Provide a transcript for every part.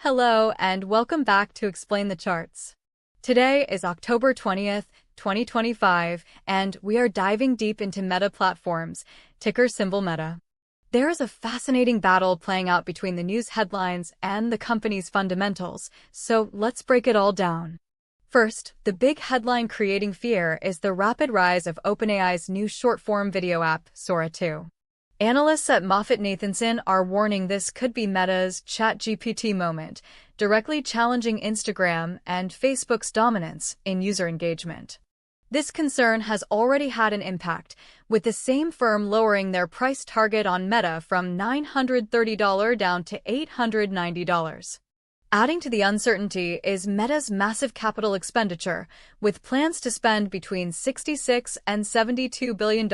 Hello and welcome back to Explain the Charts. Today is October 20th, 2025, and we are diving deep into Meta Platforms, ticker symbol Meta. There is a fascinating battle playing out between the news headlines and the company's fundamentals, so let's break it all down. First, the big headline creating fear is the rapid rise of OpenAI's new short-form video app, Sora 2. Analysts at MoffettNathanson are warning this could be Meta's ChatGPT moment, directly challenging Instagram and Facebook's dominance in user engagement. This concern has already had an impact, with the same firm lowering their price target on Meta from $930 down to $890. Adding to the uncertainty is Meta's massive capital expenditure, with plans to spend between $66 and $72 billion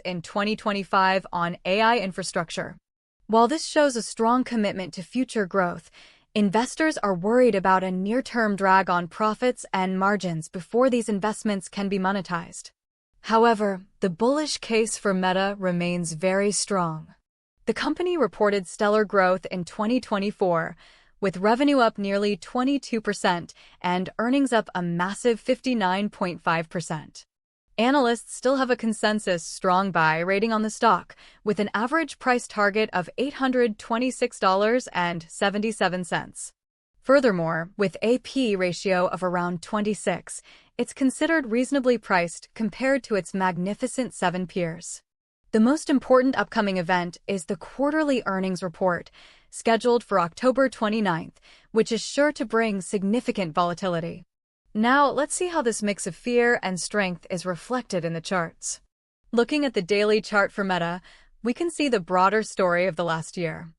in 2025 on AI infrastructure. While this shows a strong commitment to future growth, investors are worried about a near-term drag on profits and margins before these investments can be monetized. However, the bullish case for Meta remains very strong. The company reported stellar growth in 2024, with revenue up nearly 22% and earnings up a massive 59.5%. Analysts still have a consensus strong buy rating on the stock, with an average price target of $826.77. Furthermore, with a P/E ratio of around 26, it's considered reasonably priced compared to its magnificent 7 peers. The most important upcoming event is the quarterly earnings report, scheduled for October 29th, which is sure to bring significant volatility. Now, let's see how this mix of fear and strength is reflected in the charts. Looking at the daily chart for Meta, we can see the broader story of the last year.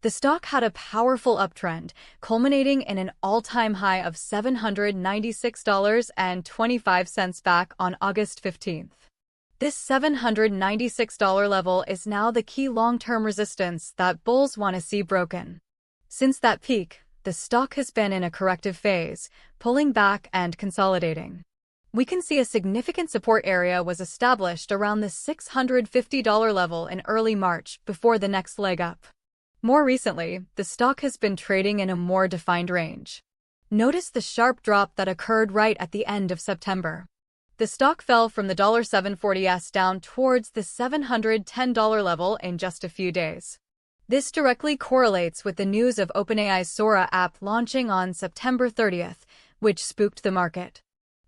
The stock had a powerful uptrend, culminating in an all-time high of $796.25 back on August 15th. This $796 level is now the key long-term resistance that bulls want to see broken. Since that peak, the stock has been in a corrective phase, pulling back and consolidating. We can see a significant support area was established around the $650 level in early March before the next leg up. More recently, the stock has been trading in a more defined range. Notice the sharp drop that occurred right at the end of September. The stock fell from the $740s down towards the $710 level in just a few days. This directly correlates with the news of OpenAI's Sora app launching on September 30th, which spooked the market.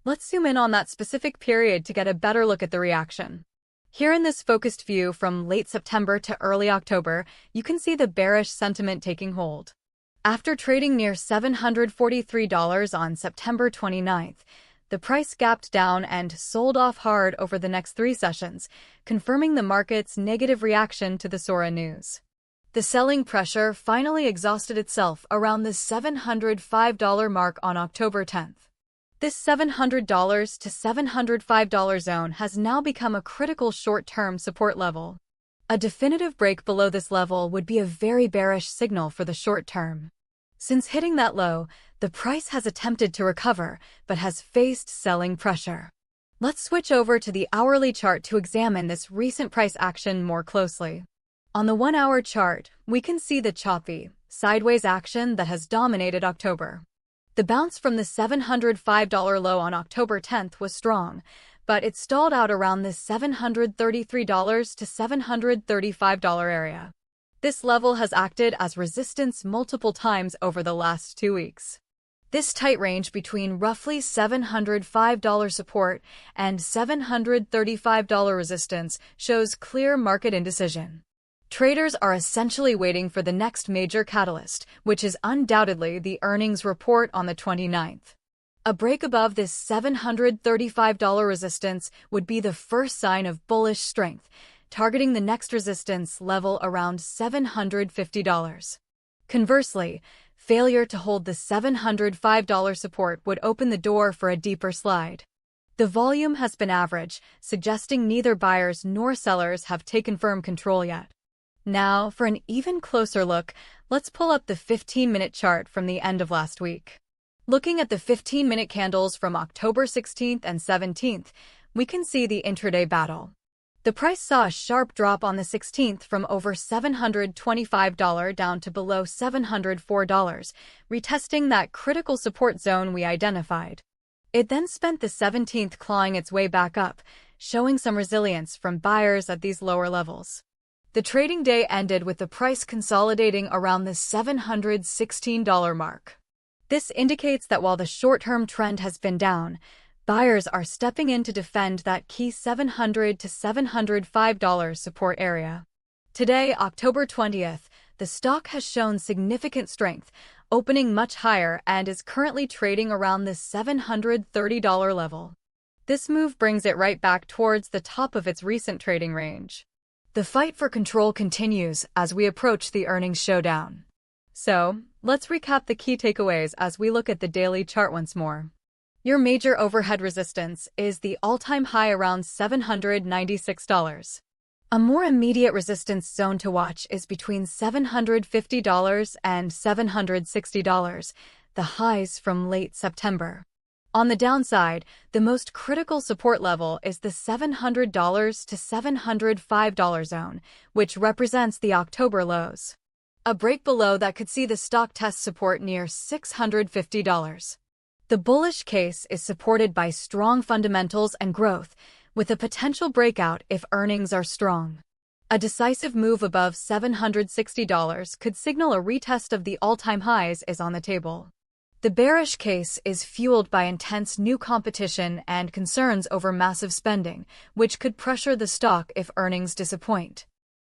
Let's zoom in on that specific period to get a better look at the reaction. Here in this focused view from late September to early October, you can see the bearish sentiment taking hold. After trading near $743 on September 29th, the price gapped down and sold off hard over the next 3 sessions, confirming the market's negative reaction to the Sora news. The selling pressure finally exhausted itself around the $705 mark on October 10th. This $700 to $705 zone has now become a critical short-term support level. A definitive break below this level would be a very bearish signal for the short term. Since hitting that low, the price has attempted to recover, but has faced selling pressure. Let's switch over to the hourly chart to examine this recent price action more closely. On the 1-hour chart, we can see the choppy, sideways action that has dominated October. The bounce from the $705 low on October 10th was strong, but it stalled out around the $733 to $735 area. This level has acted as resistance multiple times over the last 2 weeks. This tight range between roughly $705 support and $735 resistance shows clear market indecision. Traders are essentially waiting for the next major catalyst, which is undoubtedly the earnings report on the 29th. A break above this $735 resistance would be the first sign of bullish strength, targeting the next resistance level around $750. Conversely, failure to hold the $705 support would open the door for a deeper slide. The volume has been average, suggesting neither buyers nor sellers have taken firm control yet. Now, for an even closer look, let's pull up the 15-minute chart from the end of last week. Looking at the 15-minute candles from October 16th and 17th, we can see the intraday battle. The price saw a sharp drop on the 16th from over $725 down to below $704, retesting that critical support zone we identified. It then spent the 17th clawing its way back up, showing some resilience from buyers at these lower levels. The trading day ended with the price consolidating around the $716 mark. This indicates that while the short-term trend has been down, buyers are stepping in to defend that key $700 to $705 support area. Today, October 20th, the stock has shown significant strength, opening much higher and is currently trading around the $730 level. This move brings it right back towards the top of its recent trading range. The fight for control continues as we approach the earnings showdown. So, let's recap the key takeaways as we look at the daily chart once more. Your major overhead resistance is the all-time high around $796. A more immediate resistance zone to watch is between $750 and $760, the highs from late September. On the downside, the most critical support level is the $700 to $705 zone, which represents the October lows. A break below that could see the stock test support near $650. The bullish case is supported by strong fundamentals and growth, with a potential breakout if earnings are strong. A decisive move above $760 could signal a retest of the all-time highs is on the table. The bearish case is fueled by intense new competition and concerns over massive spending, which could pressure the stock if earnings disappoint.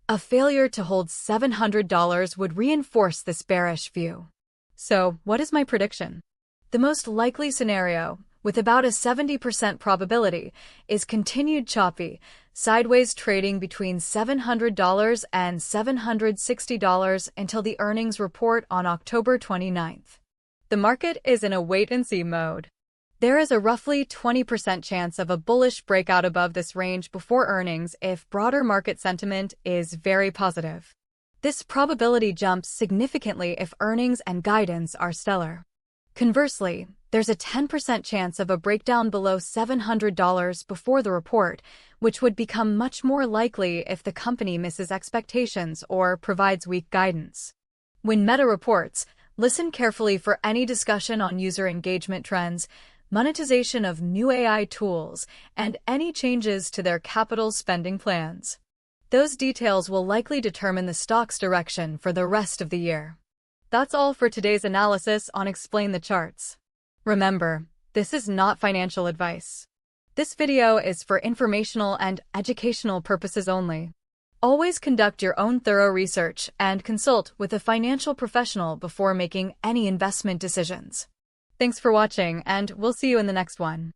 A failure to hold $700 would reinforce this bearish view. So, what is my prediction? The most likely scenario, with about a 70% probability, is continued choppy, sideways trading between $700 and $760 until the earnings report on October 29th. The market is in a wait-and-see mode. There is a roughly 20% chance of a bullish breakout above this range before earnings if broader market sentiment is very positive. This probability jumps significantly if earnings and guidance are stellar. Conversely, there's a 10% chance of a breakdown below $700 before the report, which would become much more likely if the company misses expectations or provides weak guidance. When Meta reports, listen carefully for any discussion on user engagement trends, monetization of new AI tools, and any changes to their capital spending plans. Those details will likely determine the stock's direction for the rest of the year. That's all for today's analysis on Explain the Charts. Remember, this is not financial advice. This video is for informational and educational purposes only. Always conduct your own thorough research and consult with a financial professional before making any investment decisions. Thanks for watching, and we'll see you in the next one.